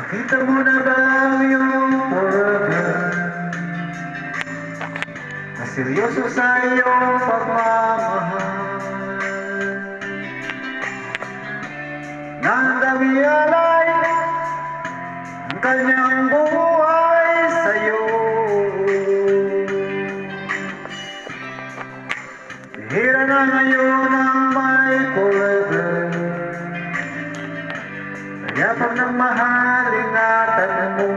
Kita mo na ba ang iyong forever na seryoso sa iyong pagmamahal? Nang alay ang kanyang buhay sa'yo. Bihira na ngayon ang may forever, kaya pag nagmahal, ingatan mo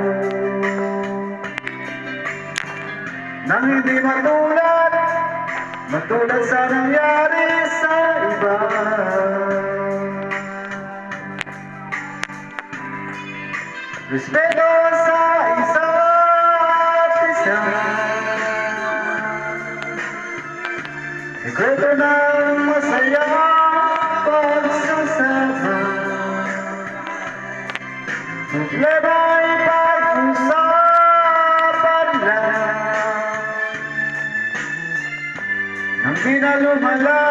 nang hindi matulad sa nangyari sa iba. Respeto sa isa't isa, sikreto ng masaya pagsasama. Problema'y pag-usapan lang, nang di na lumala,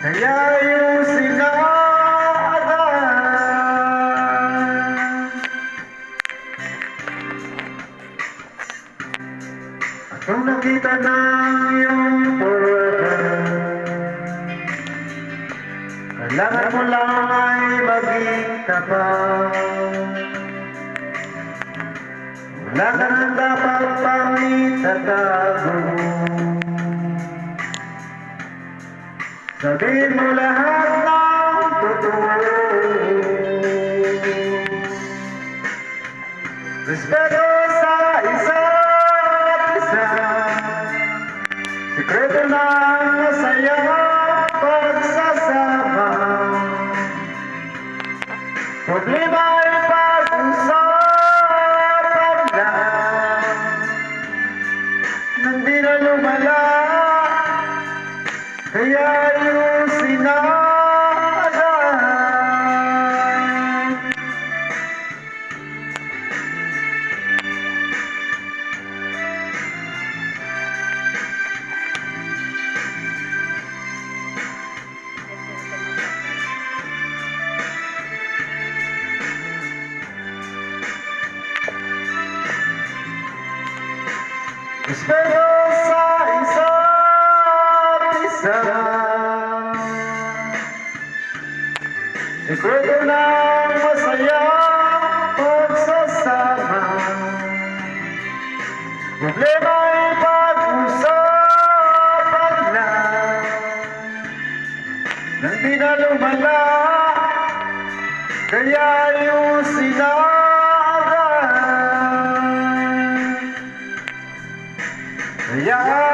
kaya ayusin na agad. At kung nakita ng iyong forever, kailangan mo lang ay maging tapat. Wala ka nang dapat pang itatago. Sabihin mo lahat ng totoo. Respeto sa isa't isa, sikreto ng masaya pagsasama. Problema ay pag-usapan lang, nang di na lumala, kaya ayusin na agad. Respeto sa isa't isa, sikreto ng masaya pagsasama. Problema'y pag-usapan lang, nang di na lumala, kaya ayusin na agad. Yeah.